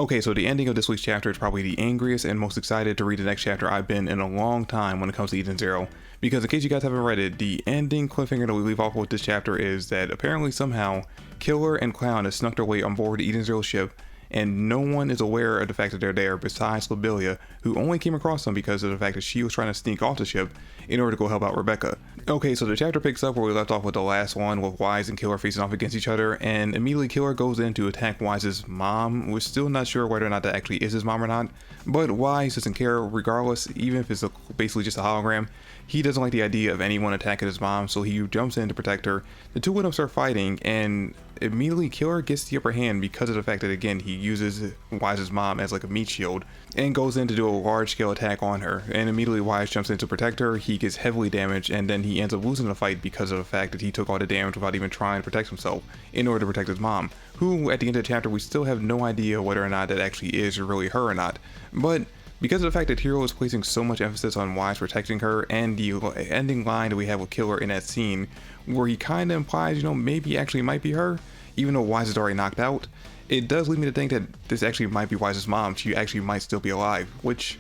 Okay, so the ending of this week's chapter is probably the angriest and most excited to read the next chapter I've been in a long time when it comes to Eden Zero. Because in case you guys haven't read it, the ending cliffhanger that we leave off with this chapter is that apparently somehow Killer and Clown have snuck their way on board the Eden Zero ship, and no one is aware of the fact that they're there besides Lobelia, who only came across them because of the fact that she was trying to sneak off the ship in order to go help out Rebecca. Okay, so the chapter picks up where we left off with the last one, with Wise and Killer facing off against each other, and immediately Killer goes in to attack Wise's mom. We're still not sure whether or not that actually is his mom or not, but Wise doesn't care regardless, even if it's basically just a hologram. He doesn't like the idea of anyone attacking his mom, so he jumps in to protect her. The two of them start fighting, and immediately Killer gets the upper hand because of the fact that, again, he uses Wise's mom as like a meat shield and goes in to do a large-scale attack on her. And immediately Wise jumps in to protect her. He gets heavily damaged, and then he ends up losing the fight because of the fact that he took all the damage without even trying to protect himself in order to protect his mom, who at the end of the chapter we still have no idea whether or not that actually is really her or not. But because of the fact that Hiro is placing so much emphasis on Wise protecting her, and the ending line that we have with Killer in that scene where he kind of implies, you know, maybe actually might be her, even though Wise is already knocked out, it does lead me to think that this actually might be Wise's mom. She actually might still be alive, which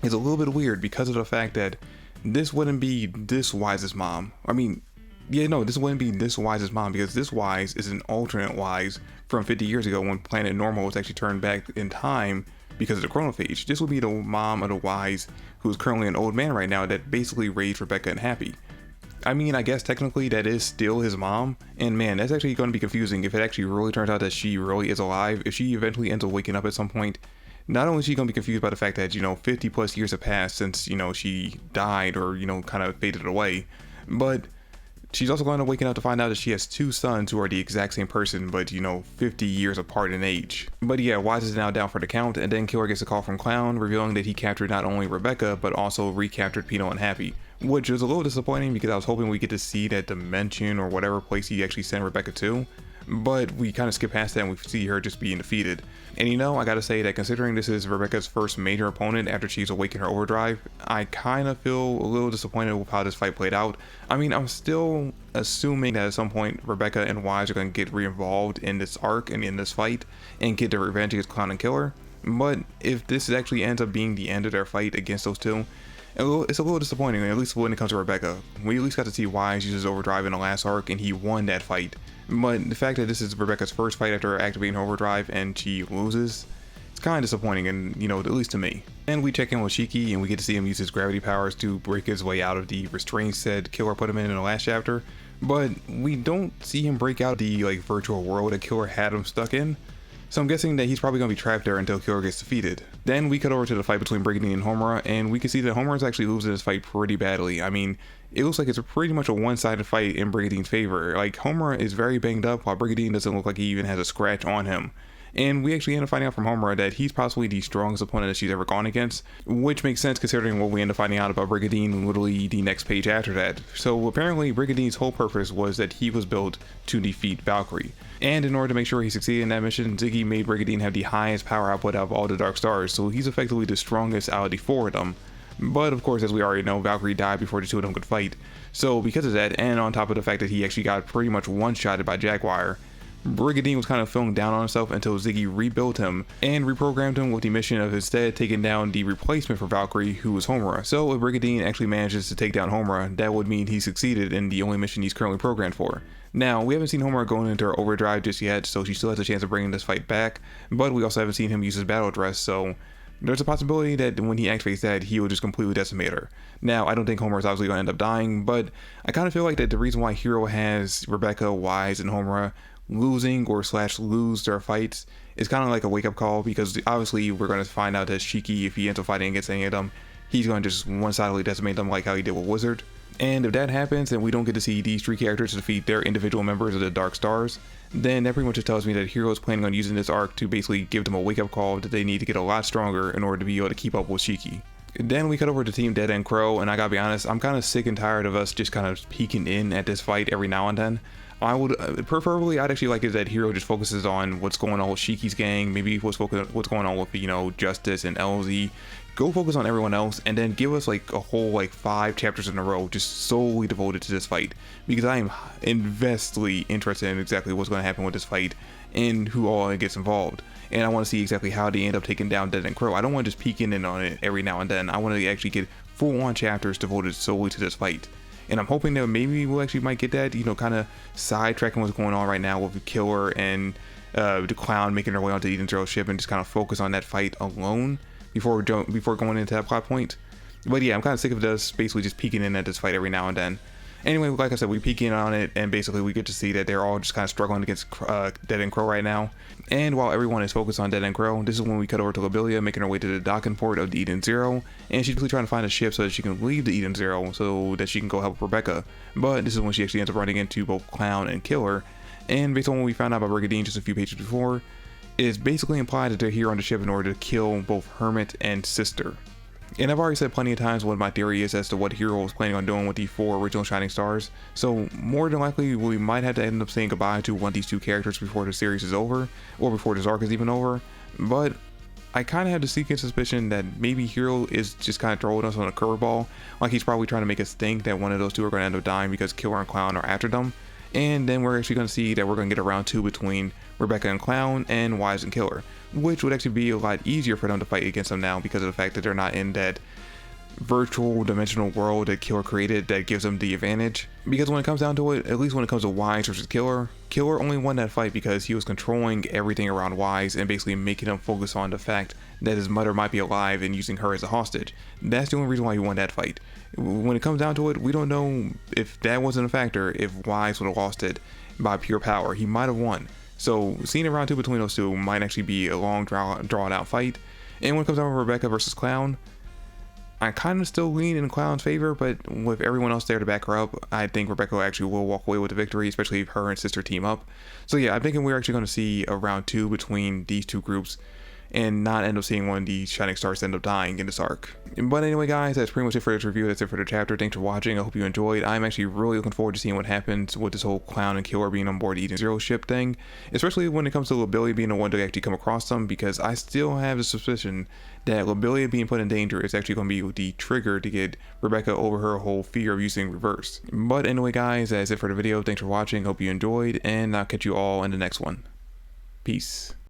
is a little bit weird because of the fact that this wouldn't be this Wise's mom. I mean, yeah, no, this wouldn't be this Wise's mom, because this Wise is an alternate Wise from 50 years ago when Planet Normal was actually turned back in time because of the chronophage. This would be the mom of the Wise who is currently an old man right now that basically raised Rebecca and Happy. I mean, I guess technically that is still his mom, and man, that's actually going to be confusing if it actually really turns out that she really is alive. If she eventually ends up waking up at some point, not only is she going to be confused by the fact that, you know, 50 plus years have passed since, you know, she died or, you know, kind of faded away, but she's also going to waken up to find out that she has two sons who are the exact same person, but, you know, 50 years apart in age. But yeah, Wise is now down for the count, and then Killer gets a call from Clown revealing that he captured not only Rebecca, but also recaptured Pino and Happy, which was a little disappointing because I was hoping we get to see that dimension or whatever place he actually sent Rebecca to. But we kind of skip past that and we see her just being defeated. And you know, I gotta say that considering this is Rebecca's first major opponent after she's awakened her overdrive, I kind of feel a little disappointed with how this fight played out. I mean, I'm still assuming that at some point Rebecca and Wise are going to get re-involved in this arc and in this fight and get their revenge against Clown and Killer. But if this actually ends up being the end of their fight against those two, it's a little disappointing, at least when it comes to Rebecca. We at least got to see Wise use his overdrive in the last arc and he won that fight. But the fact that this is Rebecca's first fight after activating her overdrive and she loses, it's kind of disappointing, and you know, at least to me. And we check in with Shiki and we get to see him use his gravity powers to break his way out of the restraints that Killer put him in the last chapter. But we don't see him break out the like virtual world that Killer had him stuck in. So I'm guessing that he's probably going to be trapped there until Killer gets defeated. Then we cut over to the fight between Brigandine and Homura, and we can see that Homura is actually losing this fight pretty badly. I mean, it looks like it's pretty much a one-sided fight in Brigandine's favor. Like, Homura is very banged up, while Brigandine doesn't look like he even has a scratch on him. And we actually end up finding out from Homura that he's possibly the strongest opponent that she's ever gone against, which makes sense considering what we end up finding out about Brigandine literally the next page after that. So apparently Brigandine's whole purpose was that he was built to defeat Valkyrie. And in order to make sure he succeeded in that mission, Ziggy made Brigandine have the highest power output out of all the Dark Stars, so he's effectively the strongest out of the four of them. But of course, as we already know, Valkyrie died before the two of them could fight. So because of that, and on top of the fact that he actually got pretty much one-shotted by Jaguar, Brigandine was kind of feeling down on himself until Ziggy rebuilt him and reprogrammed him with the mission of instead taking down the replacement for Valkyrie, who was Homura. So if Brigandine actually manages to take down Homura, that would mean he succeeded in the only mission he's currently programmed for. Now, we haven't seen Homura going into her overdrive just yet, so she still has a chance of bringing this fight back, but we also haven't seen him use his battle dress, so there's a possibility that when he activates that, he will just completely decimate her. Now, I don't think Homura is obviously going to end up dying, but I kind of feel like that the reason why Hiro has Rebecca, Wise, and Homura losing or / lose their fights is kind of like a wake-up call, because obviously we're going to find out that Shiki, if he ends up fighting against any of them, he's going to just one-sidedly decimate them like how he did with Wizard. And if that happens and we don't get to see these three characters defeat their individual members of the Dark Stars, then that pretty much just tells me that Hiro is planning on using this arc to basically give them a wake-up call that they need to get a lot stronger in order to be able to keep up with Shiki. Then we cut over to Team Dead and Crow, and I gotta be honest, I'm kind of sick and tired of us just kind of peeking in at this fight every now and then. I would preferably, I'd actually like it that Hiro just focuses on what's going on with Shiki's gang, maybe what's going on with, you know, Justice and LZ. Go focus on everyone else, and then give us like a whole like 5 chapters in a row just solely devoted to this fight, because I am investly interested in exactly what's going to happen with this fight and who all gets involved. and I want to see exactly how they end up taking down Dead and Crow. I don't want to just peek in on it every now and then. I want to actually get full-on chapters devoted solely to this fight. And I'm hoping that maybe we'll actually might get that, you know, kind of sidetracking what's going on right now with the Killer and the Clown making their way onto Eden Zero's ship, and just kind of focus on that fight alone before going into that plot point. But yeah, I'm kind of sick of us basically just peeking in at this fight every now and then. Anyway, like I said, we peek in on it, and basically we get to see that they're all just kind of struggling against Dead and Crow right now. And while everyone is focused on Dead and Crow, this is when we cut over to Lobelia making her way to the docking port of the Eden Zero, and she's really trying to find a ship so that she can leave the Eden Zero so that she can go help Rebecca. But this is when she actually ends up running into both Clown and Killer, and based on what we found out about Brigadine just a few pages before, it is basically implied that they're here on the ship in order to kill both Hermit and Sister. And I've already said plenty of times what my theory is as to what Hero was planning on doing with the 4 original Shining Stars, so more than likely we might have to end up saying goodbye to one of these 2 characters before the series is over, or before this arc is even over. But I kind of have the sneaking suspicion that maybe Hero is just kind of throwing us on a curveball, like he's probably trying to make us think that one of those 2 are going to end up dying because Killer and Clown are after them, and then we're actually going to see that we're going to get a round 2 between Rebecca and Clown and Wise and Killer, which would actually be a lot easier for them to fight against them now because of the fact that they're not in that virtual dimensional world that Killer created that gives them the advantage. Because when it comes down to it, at least when it comes to Wise versus Killer, Killer only won that fight because he was controlling everything around Wise and basically making him focus on the fact that his mother might be alive and using her as a hostage. That's the only reason why he won that fight. When it comes down to it, we don't know if that wasn't a factor, if Wise would have lost it by pure power. He might have won. So seeing a round 2 between those 2 might actually be a long drawn out fight. And when it comes down to Rebecca versus Clown, I kind of still lean in Clown's favor, but with everyone else there to back her up, I think Rebecca actually will walk away with the victory, especially if her and Sister team up. So yeah, I'm thinking we're actually going to see a round 2 between these 2 groups, and not end up seeing one of these Shining Stars end up dying in this arc. But anyway guys, that's pretty much it for this review. That's it for the chapter. Thanks for watching. I hope you enjoyed. I'm actually really looking forward to seeing what happens with this whole Clown and Killer being on board the Eden Zero ship thing, especially when it comes to Lobelia being the one to actually come across them, because I still have the suspicion that Lobelia being put in danger is actually going to be the trigger to get Rebecca over her whole fear of using reverse. But anyway guys, that's it for the video. Thanks for watching. Hope you enjoyed, and I'll catch you all in the next one. Peace.